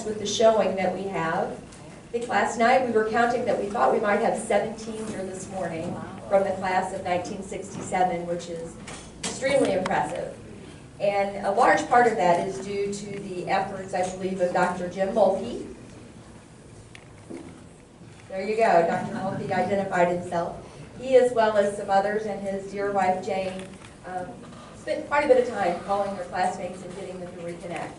with the showing that we have. I think last night we were counting that we thought we might have 17 here this morning from the class of 1967, which is extremely impressive. And a large part of that is due to the efforts, I believe, of Dr. Jim Mulkey. There you go, Dr. Mulkey identified himself. He, as well as some others, and his dear wife Jane, spent quite a bit of time calling their classmates and getting them to reconnect.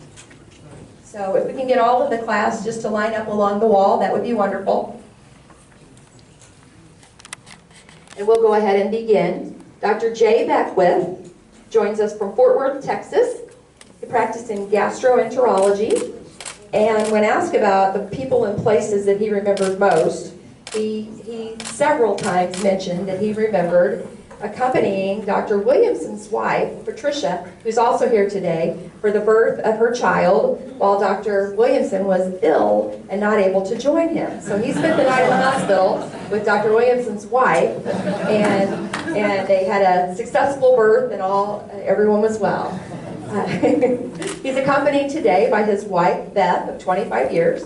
So if we can get all of the class just to line up along the wall, that would be wonderful. And we'll go ahead and begin. Dr. J Beckmann joins us from Fort Worth, Texas. He practiced in gastroenterology, and when asked about the people and places that he remembered most, he several times mentioned that he remembered accompanying Dr. Williamson's wife, Patricia, who's also here today, for the birth of her child while Dr. Williamson was ill and not able to join him. So he spent the night in the hospital with Dr. Williamson's wife, and they had a successful birth and everyone was well. He's accompanied today by his wife, Beth, of 25 years,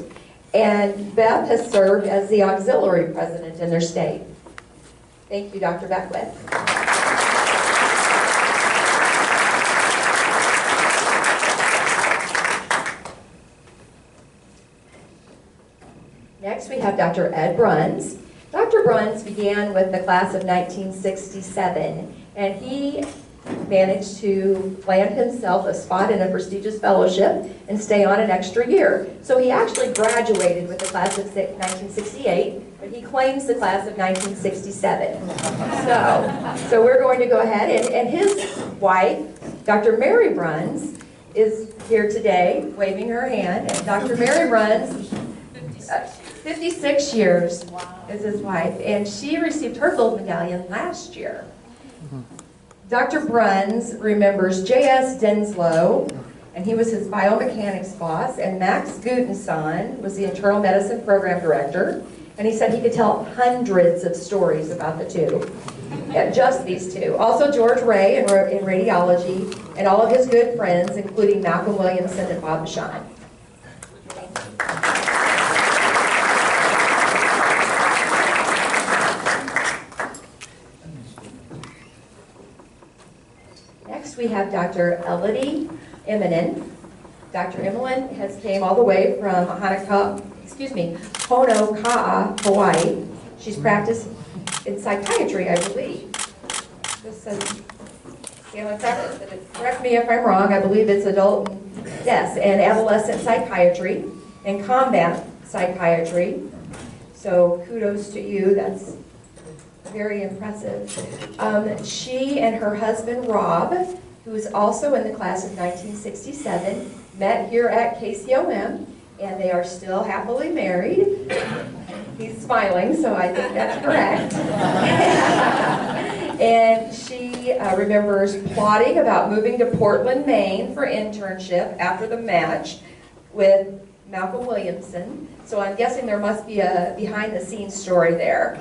and Beth has served as the auxiliary president in their state. Thank you, Dr. Beckmann. Next, we have Dr. Ed Bruns. Dr. Bruns began with the class of 1967, and he managed to land himself a spot in a prestigious fellowship and stay on an extra year. So he actually graduated with the class of 1968, but he claims the class of 1967. So we're going to go ahead, and his wife, Dr. Mary Bruns, is here today, waving her hand. And Dr. Mary Bruns, 56 years is his wife, and she received her gold medallion last year. Dr. Bruns remembers J.S. Denslow, and he was his biomechanics boss, and Max Gutenson was the internal medicine program director, and he said he could tell hundreds of stories about the two. Yeah, just these two. Also George Ray in radiology, and all of his good friends, including Malcolm Williamson and Bob Timken. Next we have Dr. Elodie Exel. Dr. Exel has came all the way from Honokaa, Hawaii. She's practiced in psychiatry, I believe. This says, correct me if I'm wrong, I believe it's adult, yes, and adolescent psychiatry and combat psychiatry. So kudos to you, that's very impressive. She and her husband, Rob, who is also in the class of 1967, met here at Kcom, and they are still happily married. He's smiling, so I think that's correct. And she remembers plotting about moving to Portland, Maine for internship after the match with Malcolm Williamson. So I'm guessing there must be a behind-the-scenes story there.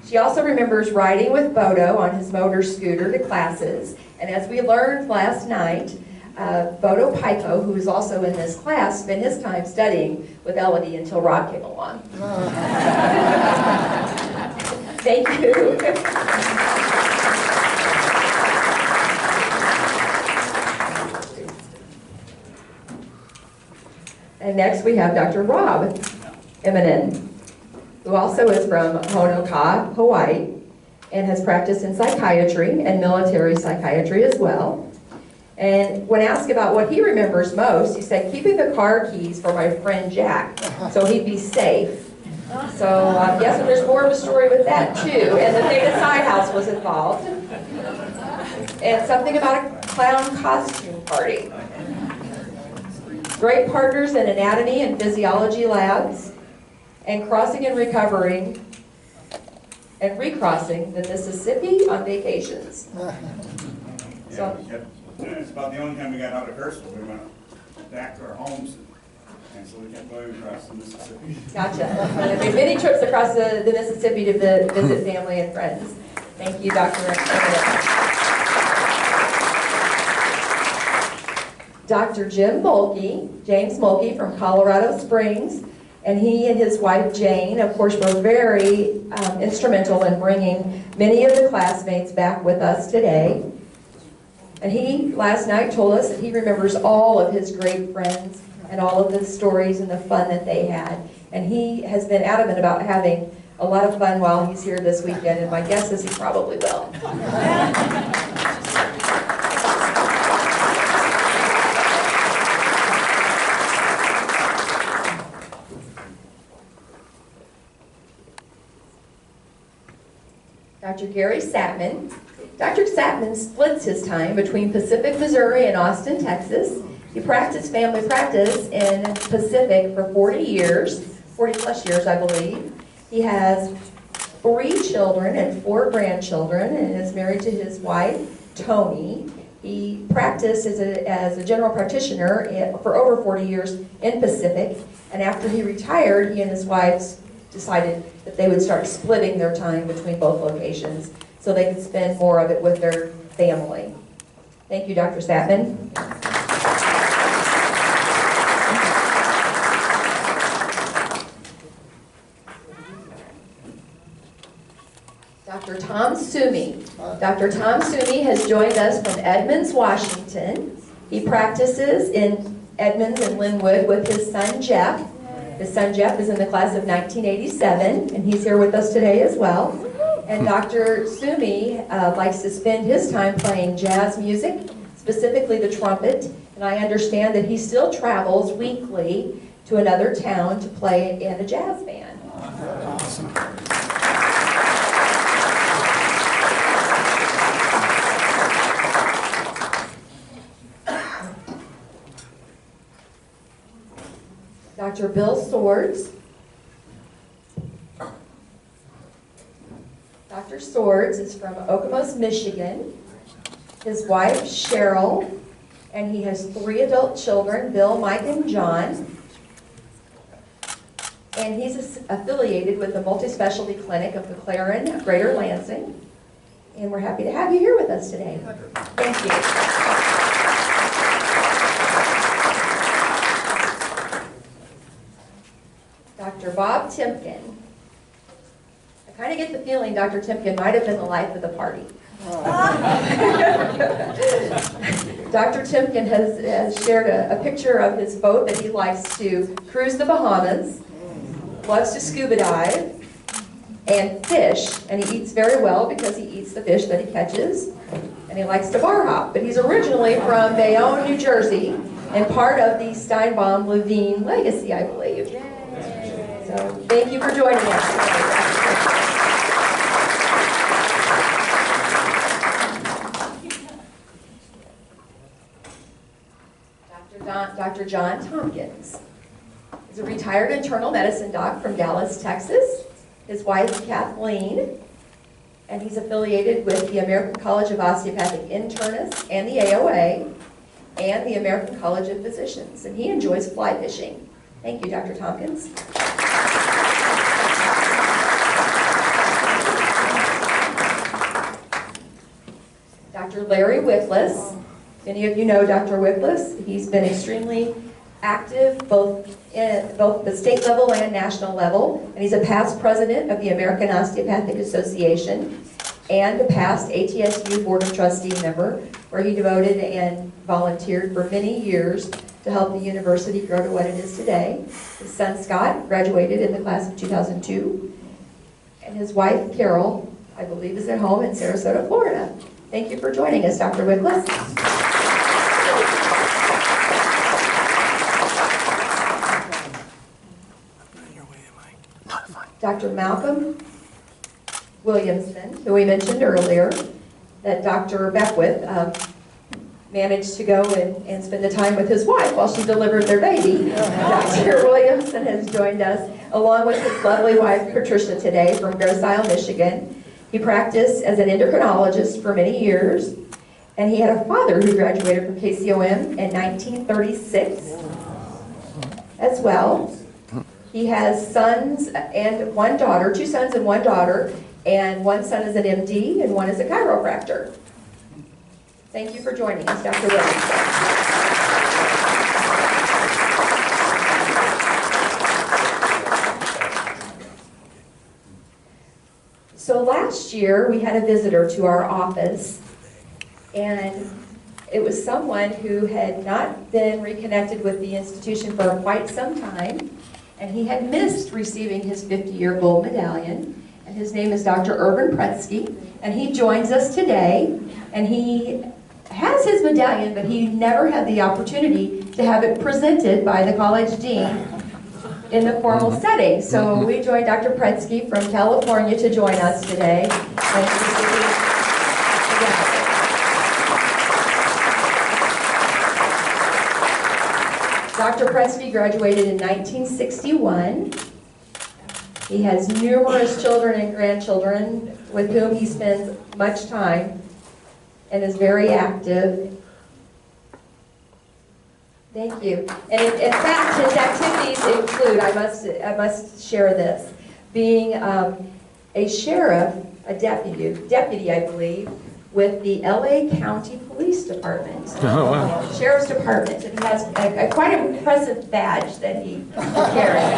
She also remembers riding with Bodo on his motor scooter to classes, and as we learned last night, Bodo Pico, who is also in this class, spent his time studying with Elodie until Rob came along. Thank you. And next we have Dr. Rob Exel, who also is from Honokaa, Hawaii, and has practiced in psychiatry and military psychiatry as well. And when asked about what he remembers most, he said, keeping the car keys for my friend Jack, so he'd be safe. So I'm guessing there's more of a story with that too, and the Theta Psi House was involved. And something about a clown costume party. Great partners in anatomy and physiology labs, and crossing and recovering, and recrossing the Mississippi on vacations. So, it's about the only time we got out of Hurstville. We went back to our homes, and so we kept going across the Mississippi. Gotcha. And we many trips across the Mississippi to visit family and friends. Thank you, Dr. Exel. Dr. James Mulkey from Colorado Springs, and he and his wife Jane, of course, were very instrumental in bringing many of the classmates back with us today. And he, last night, told us that he remembers all of his great friends and all of the stories and the fun that they had. And he has been adamant about having a lot of fun while he's here this weekend, and my guess is he probably will. Dr. Gary Chapman. Dr. Chapman splits his time between Pacific, Missouri and Austin, Texas. He practiced family practice in Pacific for 40 plus years, I believe. He has 3 children and 4 grandchildren and is married to his wife, Tony. He practiced as a general practitioner for over 40 years in Pacific, and after he retired, he and his wife decided that they would start splitting their time between both locations so they could spend more of it with their family. Thank you, Dr. Chapman. Dr. Tom Sumi. Dr. Tom Sumi has joined us from Edmonds, Washington. He practices in Edmonds and Linwood with his son, Jeff. His son, Jeff, is in the class of 1987, and he's here with us today as well. And Dr. Sumi likes to spend his time playing jazz music, specifically the trumpet, and I understand that he still travels weekly to another town to play in a jazz band. Awesome. Dr. Bill Swords. Dr. Swords is from Okemos, Michigan. His wife, Cheryl, and he has 3 adult children, Bill, Mike, and John. And he's affiliated with the Multi-Specialty Clinic of McLaren of Greater Lansing. And we're happy to have you here with us today. Thank you. Dr. Bob Timken. I kind of get the feeling Dr. Timken might have been the life of the party. Dr. Timken has shared a picture of his boat that he likes to cruise the Bahamas, loves to scuba dive, and fish, and he eats very well because he eats the fish that he catches, and he likes to bar hop. But he's originally from Bayonne, New Jersey, and part of the Steinbaum-Levine legacy, I believe. So thank you for joining us today. Dr. John Tompkins is a retired internal medicine doc from Dallas, Texas. His wife, Kathleen, and he's affiliated with the American College of Osteopathic Internists and the AOA and the American College of Physicians, and he enjoys fly fishing. Thank you, Dr. Tompkins. Dr. Larry Witless. Many of you know Dr. Witless. He's been extremely active both the state level and national level, and he's a past president of the American Osteopathic Association and a past ATSU Board of Trustee member, where he devoted and volunteered for many years to help the university grow to what it is today. His son Scott graduated in the class of 2002, and his wife Carol, I believe, is at home in Sarasota, Florida. Thank you for joining us, Dr. Witless. Dr. Malcolm Williamson, who we mentioned earlier, that Dr. Beckwith managed to go and spend the time with his wife while she delivered their baby. Dr. Williamson has joined us along with his lovely wife Patricia today from Grosse Isle, Michigan. He practiced as an endocrinologist for many years, and he had a father who graduated from Kcom in 1936 as well. He has sons and one daughter, 2 sons and 1 daughter, and one son is an MD and one is a chiropractor. Thank you for joining us, Dr. Williams. last year, we had a visitor to our office, and it was someone who had not been reconnected with the institution for quite some time, and he had missed receiving his 50-year gold medallion. And his name is Dr. Irvin Prensky, and he joins us today, and he has his medallion, but he never had the opportunity to have it presented by the college dean in the formal setting. So we joined Dr. Prensky from California to join us today. Dr. Prensky graduated in 1961. He has numerous children and grandchildren with whom he spends much time and is very active. Thank you. And in fact, his activities include, I must share this, being a sheriff, a deputy, I believe, with the LA County Police Department. Oh, wow. Sheriff's Department. And he has a quite impressive badge that he carries.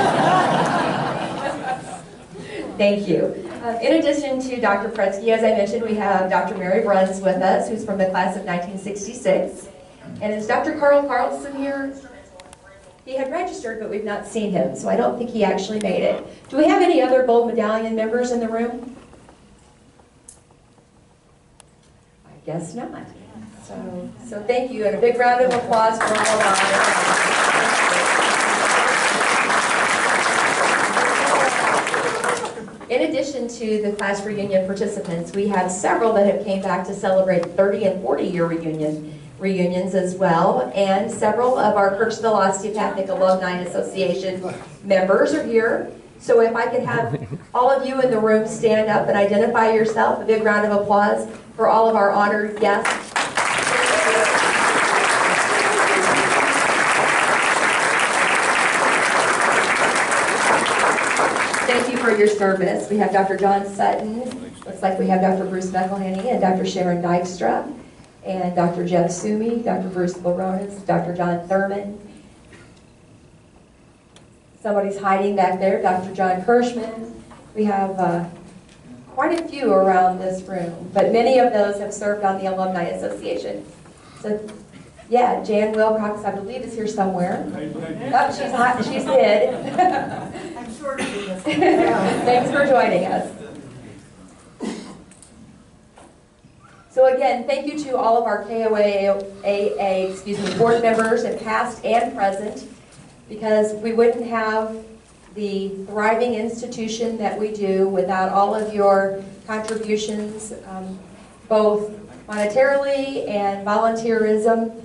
Thank you. In addition to Dr. Prensky, as I mentioned, we have Dr. Mary Bruns with us, who's from the class of 1966. And is Dr. Carl Carlson here? He had registered, but we've not seen him, so I don't think he actually made it. Do we have any other gold medallion members in the room? I guess not. So thank you, and a big round of applause for all of our In addition to the class reunion participants, we have several that have came back to celebrate 30 and 40-year reunions as well, and several of our Kirksville Osteopathic Alumni Association members are here. So if I could have all of you in the room stand up and identify yourself, a big round of applause for all of our honored guests. Thank you for your service. We have Dr. John Sutton, looks like we have Dr. Bruce McElhenney and Dr. Sharon Dykstra, and Dr. Tom Sumi, Dr. Bruce Baronis, Dr. John Thurman. Somebody's hiding back there, Dr. John Kirschman. We have quite a few around this room, but many of those have served on the Alumni Association. So, yeah, Jan Wilcox, I believe, is here somewhere. Oh, she's hid. I'm sure she is. Thanks for joining us. So again, thank you to all of our KOAA board members, and past and present, because we wouldn't have the thriving institution that we do without all of your contributions, both monetarily and volunteerism.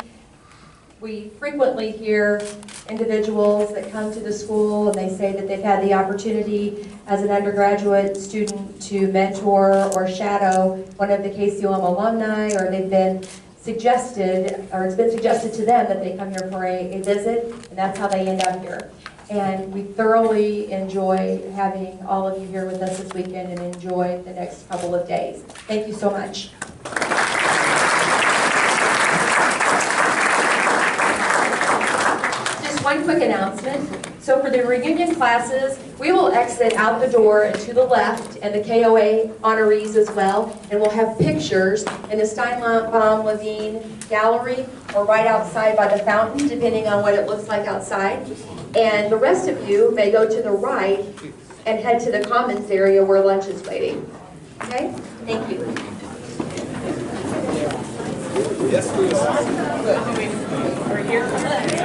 We frequently hear individuals that come to the school and they say that they've had the opportunity as an undergraduate student to mentor or shadow one of the Kcom alumni, or they've been suggested, or it's been suggested to them that they come here for a visit, and that's how they end up here. And we thoroughly enjoy having all of you here with us this weekend, and enjoy the next couple of days. Thank you so much. One quick announcement. So for the reunion classes, we will exit out the door and to the left, and the KOA honorees as well, and we'll have pictures in the Steinbaum Levine Gallery or right outside by the fountain, depending on what it looks like outside. And the rest of you may go to the right and head to the commons area where lunch is waiting. Okay? Thank you. Yes, please. We're here. All right.